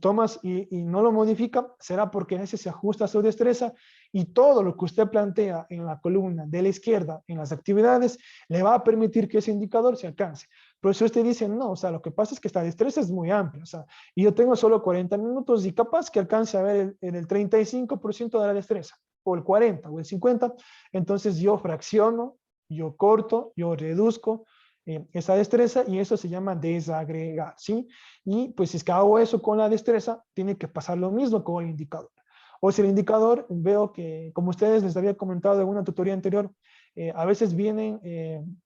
no lo modifica, será porque ese se ajusta a su destreza, y todo lo que usted plantea en la columna de la izquierda en las actividades le va a permitir que ese indicador se alcance. Pero si usted dice, no, o sea, lo que pasa es que esta destreza es muy amplia, o sea, y yo tengo solo 40 minutos y capaz que alcance a ver el 35% de la destreza, o el 40 o el 50, entonces yo fracciono, yo corto, yo reduzco esa destreza, y eso se llama desagregar, ¿sí? Y pues si es que hago eso con la destreza, tiene que pasar lo mismo con el indicador. O si el indicador, veo que, como ustedes les había comentado en una tutoría anterior, a veces viene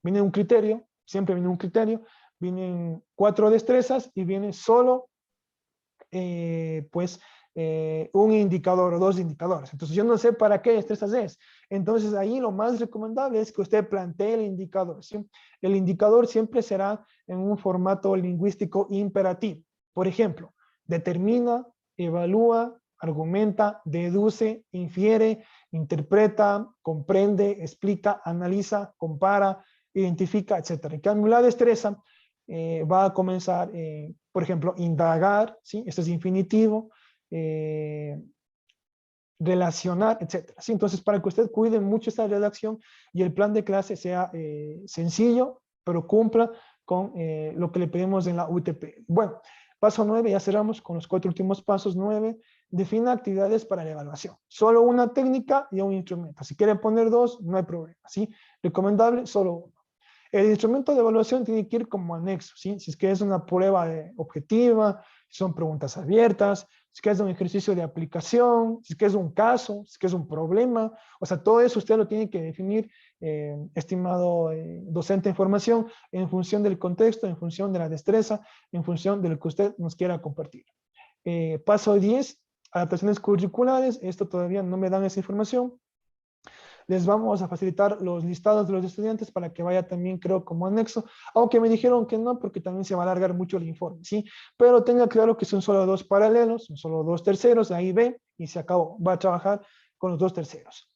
un criterio, siempre viene un criterio, vienen 4 destrezas y viene solo un indicador o 2 indicadores. Entonces yo no sé para qué destrezas es. Entonces ahí lo más recomendable es que usted plantee el indicador, ¿sí? El indicador siempre será en un formato lingüístico imperativo. Por ejemplo, determina, evalúa, argumenta, deduce, infiere, interpreta, comprende, explica, analiza, compara, identifica, etc. En cambio, la destreza va a comenzar, por ejemplo, indagar, ¿sí? Esto es infinitivo, relacionar, etc. ¿Sí? Entonces, para que usted cuide mucho esta redacción y el plan de clase sea sencillo, pero cumpla con lo que le pedimos en la UTP. Bueno, paso 9, ya cerramos con los 4 últimos pasos. 9, defina actividades para la evaluación. Solo una técnica y un instrumento. Si quieren poner 2, no hay problema, ¿sí? Recomendable, solo uno. El instrumento de evaluación tiene que ir como anexo, ¿sí? Si es que es una prueba objetiva, si son preguntas abiertas, si es que es un ejercicio de aplicación, si es que es un caso, si es que es un problema. O sea, todo eso usted lo tiene que definir, estimado docente de formación, en función del contexto, en función de la destreza, en función de lo que usted nos quiera compartir. Paso 10, adaptaciones curriculares. Esto todavía no me dan esa información. Les vamos a facilitar los listados de los estudiantes para que vaya también, creo, como anexo, aunque me dijeron que no, porque también se va a alargar mucho el informe, ¿sí? Pero tenga claro que son solo 2 paralelos, son solo 2 terceros, ahí ve, y se acabó. Va a trabajar con los 2 terceros.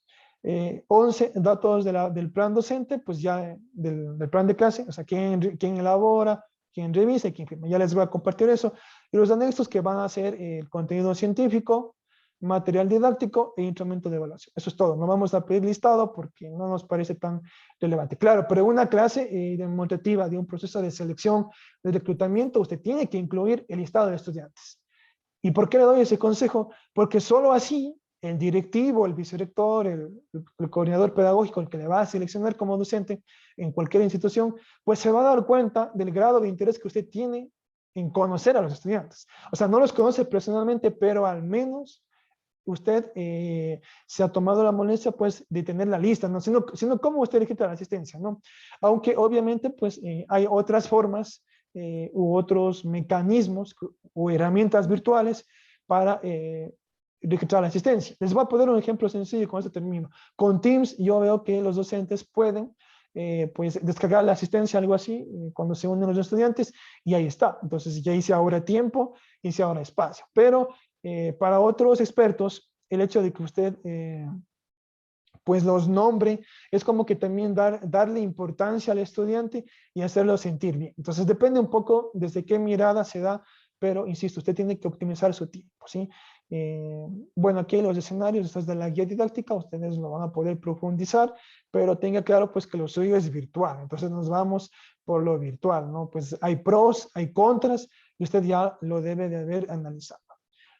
11 datos del plan docente, pues ya del plan de clase, o sea, quién elabora, quién revisa y quién firma. Ya les voy a compartir eso. Y los anexos que van a ser el contenido científico, material didáctico e instrumento de evaluación. Eso es todo. No vamos a pedir listado porque no nos parece tan relevante. Claro, pero una clase demostrativa de un proceso de selección, de reclutamiento, usted tiene que incluir el listado de estudiantes. ¿Y por qué le doy ese consejo? Porque solo así el directivo, el vicerrector, el coordinador pedagógico, el que le va a seleccionar como docente en cualquier institución, pues se va a dar cuenta del grado de interés que usted tiene en conocer a los estudiantes. O sea, no los conoce personalmente, pero al menos usted se ha tomado la molestia pues de tener la lista, ¿no? Sino cómo usted registra la asistencia, ¿no? Aunque obviamente pues hay otras formas u otros mecanismos o herramientas virtuales para registrar la asistencia. Les voy a poner un ejemplo sencillo, con esto termino. Con Teams yo veo que los docentes pueden pues descargar la asistencia, algo así, cuando se unen los estudiantes, y ahí está. Entonces ya hice ahora tiempo, hice ahora espacio. Pero para otros expertos, el hecho de que usted pues los nombre es como que también darle importancia al estudiante y hacerlo sentir bien. Entonces depende un poco desde qué mirada se da, pero insisto, usted tiene que optimizar su tiempo, ¿sí? Bueno, aquí los escenarios, estos de la guía didáctica, ustedes lo van a poder profundizar, pero tenga claro pues que lo suyo es virtual, entonces nos vamos por lo virtual, ¿no? Pues hay pros, hay contras, y usted ya lo debe de haber analizado.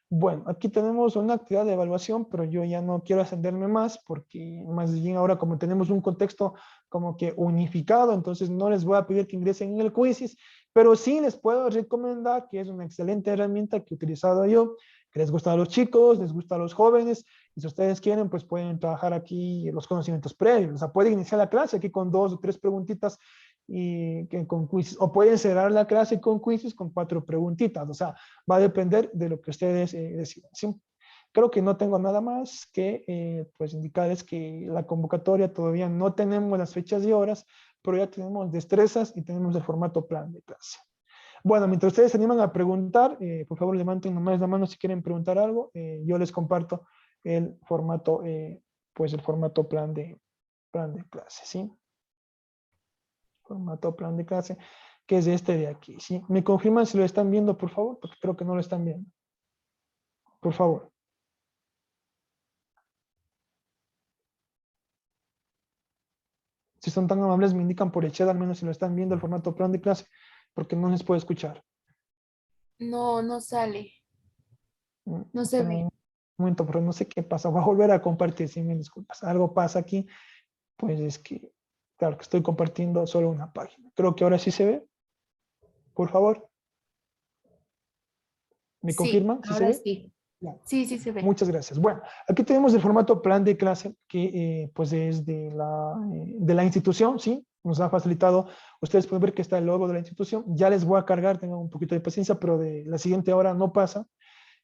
Bueno, aquí tenemos una actividad de evaluación, pero yo ya no quiero ascenderme más porque más bien ahora como tenemos un contexto como que unificado, entonces no les voy a pedir que ingresen en el Quizzes, pero sí les puedo recomendar que es una excelente herramienta que he utilizado yo, que les gusta a los chicos, les gusta a los jóvenes, y si ustedes quieren, pues pueden trabajar aquí los conocimientos previos, o sea, pueden iniciar la clase aquí con 2 o 3 preguntitas y que con quizzes, o pueden cerrar la clase con quizzes con 4 preguntitas, o sea, va a depender de lo que ustedes decidan, ¿sí? Creo que no tengo nada más que pues indicarles que la convocatoria todavía no tenemos las fechas y horas, pero ya tenemos destrezas y tenemos el formato plan de clase. Bueno, mientras ustedes se animan a preguntar, por favor levanten nomás la mano si quieren preguntar algo, yo les comparto el formato, pues el formato plan de clase, ¿sí? Formato plan de clase, que es este de aquí, ¿sí? ¿Me confirman si lo están viendo, por favor? Porque creo que no lo están viendo. Por favor. Si son tan amables, me indican por el chat, al menos si lo están viendo el formato plan de clase, porque no les puedo escuchar. No, no sale, no se Esperen ve. un momento, pero no sé qué pasa. Voy a volver a compartir, si me disculpas. Algo pasa aquí, pues es que, claro, que estoy compartiendo solo una página. Creo que ahora sí se ve. Por favor, ¿me Sí, confirman si se ahora ve? sí. Ya. Sí, sí se ve. Muchas gracias. Bueno, aquí tenemos el formato plan de clase que pues es de la institución, ¿sí? Nos ha facilitado, ustedes pueden ver que está el logo de la institución, ya les voy a cargar, tengan un poquito de paciencia, pero de la siguiente hora no pasa.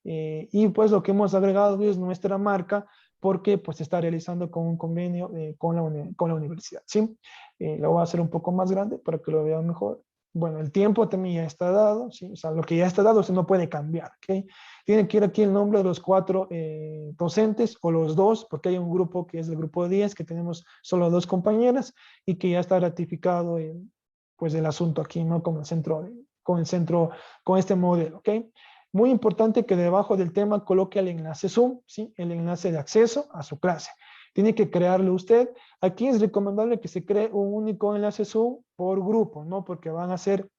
Y pues lo que hemos agregado es nuestra marca porque pues se está realizando con un convenio con la universidad, ¿sí? Lo voy a hacer un poco más grande para que lo vean mejor. Bueno, el tiempo también ya está dado, ¿sí? O sea, lo que ya está dado se no puede cambiar, ¿ok? Tiene que ir aquí el nombre de los 4 docentes o los 2, porque hay un grupo que es el grupo 10, que tenemos solo 2 compañeras y que ya está ratificado pues el asunto aquí, ¿no? Con este modelo, ¿ok? Muy importante que debajo del tema coloque el enlace Zoom, ¿sí? El enlace de acceso a su clase. Tiene que crearlo usted. Aquí es recomendable que se cree un único enlace Zoom por grupo, ¿no? Porque van a ser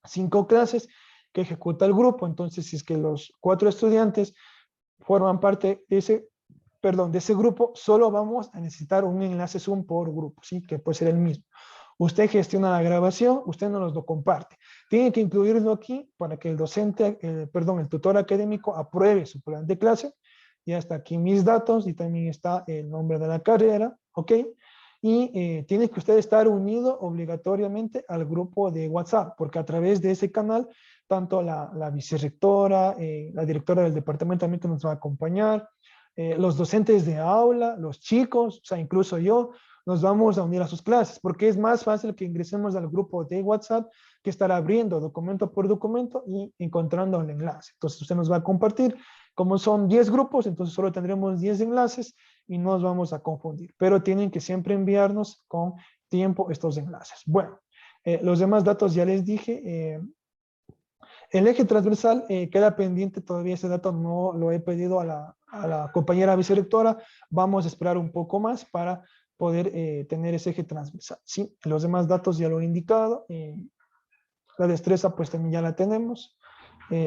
5 clases que ejecuta el grupo. Entonces, si es que los 4 estudiantes forman parte de ese grupo, solo vamos a necesitar un enlace Zoom por grupo, ¿sí? Que puede ser el mismo. Usted gestiona la grabación, usted no nos lo comparte. Tiene que incluirlo aquí para que el docente, el tutor académico apruebe su plan de clase. Ya está aquí mis datos y también está el nombre de la carrera, ¿ok? Y tiene que usted estar unido obligatoriamente al grupo de WhatsApp, porque a través de ese canal, tanto la vicerrectora, la directora del departamento también que nos va a acompañar, los docentes de aula, los chicos, o sea, incluso yo, nos vamos a unir a sus clases, porque es más fácil que ingresemos al grupo de WhatsApp que estar abriendo documento por documento y encontrando el enlace. Entonces usted nos va a compartir, como son 10 grupos, entonces solo tendremos 10 enlaces y no nos vamos a confundir, pero tienen que siempre enviarnos con tiempo estos enlaces. Bueno, los demás datos ya les dije. El eje transversal queda pendiente, todavía ese dato no lo he pedido a la compañera vicerrectora, vamos a esperar un poco más para poder tener ese eje transversal. Sí, los demás datos ya lo he indicado, la destreza pues también ya la tenemos,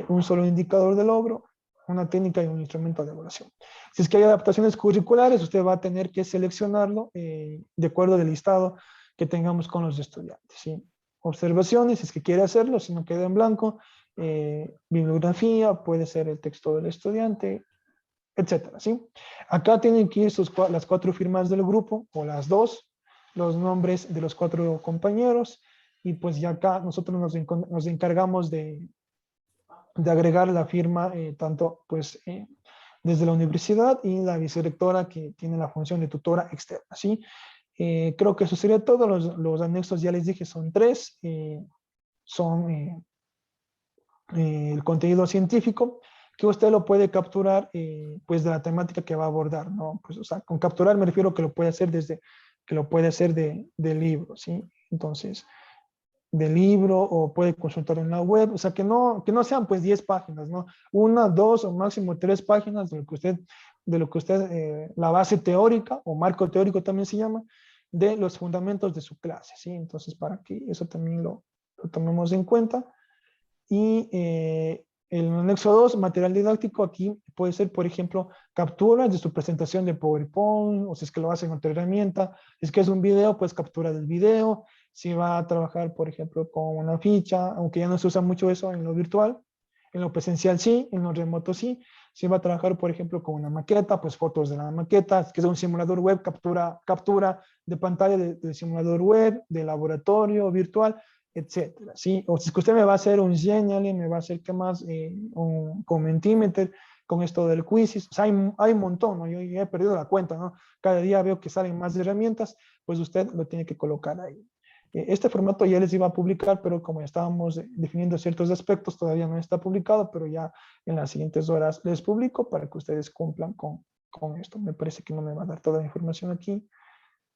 un solo indicador de logro, una técnica y un instrumento de evaluación. Si es que hay adaptaciones curriculares, usted va a tener que seleccionarlo de acuerdo al listado que tengamos con los estudiantes. ¿Sí? Observaciones, si es que quiere hacerlo, si no queda en blanco, bibliografía, puede ser el texto del estudiante, etcétera, ¿sí? Acá tienen que ir las 4 firmas del grupo, o las 2, los nombres de los 4 compañeros, y pues ya acá nosotros nos encargamos de agregar la firma, tanto pues desde la universidad y la vicerrectora que tiene la función de tutora externa, ¿sí? Creo que eso sería todo. Los anexos, ya les dije, son 3. Son el contenido científico, que usted lo puede capturar pues de la temática que va a abordar, ¿no? Pues, o sea, con capturar me refiero que lo puede hacer del libro, ¿sí? Entonces, del libro, o puede consultar en la web, o sea, que no sean pues 10 páginas, ¿no? 1, 2 o máximo 3 páginas de lo que usted, la base teórica o marco teórico también se llama, de los fundamentos de su clase, ¿sí? Entonces, para que eso también lo tomemos en cuenta. Y el anexo 2, material didáctico, aquí puede ser, por ejemplo, capturas de su presentación de PowerPoint, o si es que lo hacen con otra herramienta. Si es que es un video, pues captura del video. Si va a trabajar, por ejemplo, con una ficha, aunque ya no se usa mucho eso en lo virtual, en lo presencial sí, en lo remoto sí. Si va a trabajar, por ejemplo, con una maqueta, pues fotos de la maqueta. Si es que es un simulador web, captura de pantalla del simulador web, de laboratorio virtual, etcétera, ¿sí? O si es que usted me va a hacer un Genially, me va a hacer, ¿qué más? Con Mentimeter, con esto del Quizzes, o sea, hay un montón, ¿no? Yo ya he perdido la cuenta, ¿no? Cada día veo que salen más herramientas, pues usted lo tiene que colocar ahí. Este formato ya les iba a publicar, pero como ya estábamos definiendo ciertos aspectos, todavía no está publicado, pero ya en las siguientes horas les publico para que ustedes cumplan con esto. Me parece que no me va a dar toda la información aquí.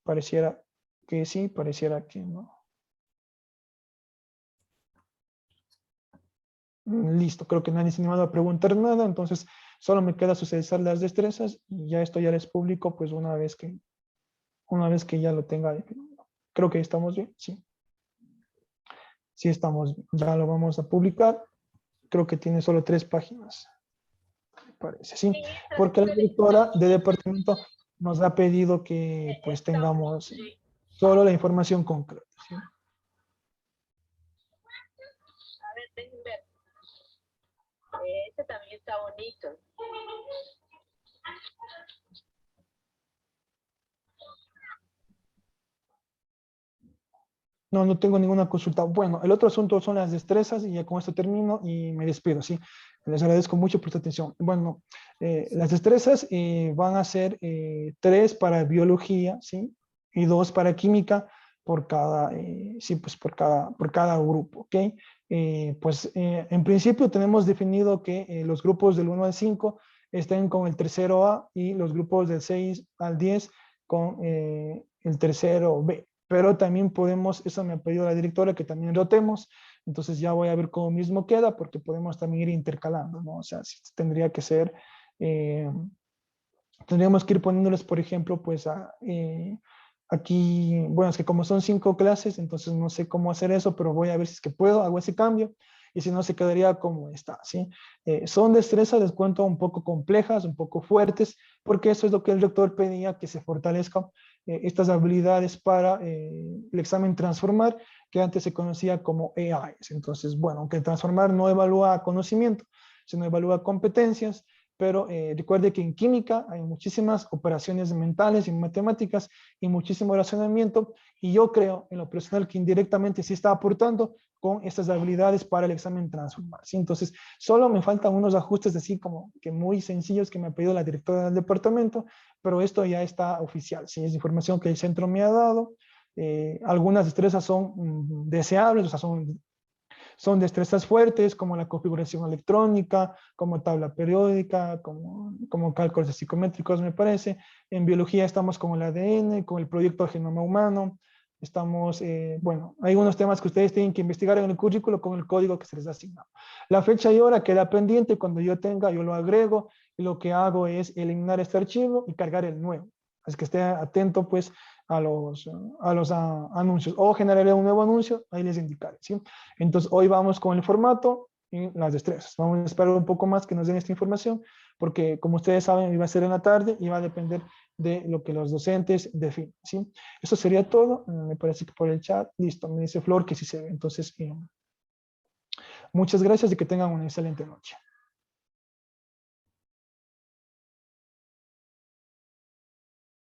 Pareciera que sí, pareciera que no. Listo, creo que nadie se ha animado a preguntar nada, entonces solo me queda socializar las destrezas y ya esto ya les publico pues una vez que ya lo tenga definido. Creo que estamos bien, sí. Sí estamos bien. Ya lo vamos a publicar. Creo que tiene solo 3 páginas, me parece, sí. Porque la directora de departamento nos ha pedido que pues tengamos solo la información concreta, ¿sí? A ver, déjenme ver. Este también está bonito. No, no tengo ninguna consulta. Bueno, el otro asunto son las destrezas y ya con esto termino y me despido, ¿sí? Les agradezco mucho por su atención. Bueno, las destrezas van a ser 3 para biología, ¿sí? Y 2 para química sí, pues por cada grupo, ¿ok? En principio tenemos definido que los grupos del 1 al 5 estén con el tercero A y los grupos del 6 al 10 con el tercero B. Pero también podemos, eso me ha pedido la directora, que también rotemos, entonces ya voy a ver cómo mismo queda, porque podemos también ir intercalando, ¿no? O sea, tendría que ser, eh, tendríamos que ir poniéndoles, por ejemplo, pues aquí, bueno, es que como son 5 clases, entonces no sé cómo hacer eso, pero voy a ver si es que puedo, hago ese cambio, y si no, se quedaría como está, ¿sí? Son destrezas, les cuento, un poco complejas, un poco fuertes, porque eso es lo que el rector pedía, que se fortalezca estas habilidades para el examen transformar, que antes se conocía como EAES. Entonces, bueno, aunque transformar no evalúa conocimiento, sino evalúa competencias, pero recuerde que en química hay muchísimas operaciones mentales y matemáticas y muchísimo razonamiento, y yo creo en lo personal que indirectamente sí está aportando con estas habilidades para el examen transformar, ¿sí? Entonces, solo me faltan unos ajustes así como que muy sencillos que me ha pedido la directora del departamento, pero esto ya está oficial, ¿sí? Es información que el centro me ha dado. Algunas destrezas son deseables, o sea, son destrezas fuertes, como la configuración electrónica, como tabla periódica, como cálculos psicométricos, me parece. En biología estamos con el ADN, con el proyecto del genoma humano. Estamos, bueno, hay unos temas que ustedes tienen que investigar en el currículo con el código que se les ha asignado. La fecha y hora queda pendiente, cuando yo tenga, yo lo agrego, y lo que hago es eliminar este archivo y cargar el nuevo. Así que esté atento, pues, a los anuncios, o generaré un nuevo anuncio, ahí les indicaré, ¿sí? Entonces, hoy vamos con el formato y las destrezas. Vamos a esperar un poco más que nos den esta información, porque como ustedes saben, iba a ser en la tarde y va a depender de lo que los docentes definen, ¿sí? Eso sería todo. Me parece que por el chat, listo, me dice Flor que sí se ve. Entonces, muchas gracias y que tengan una excelente noche.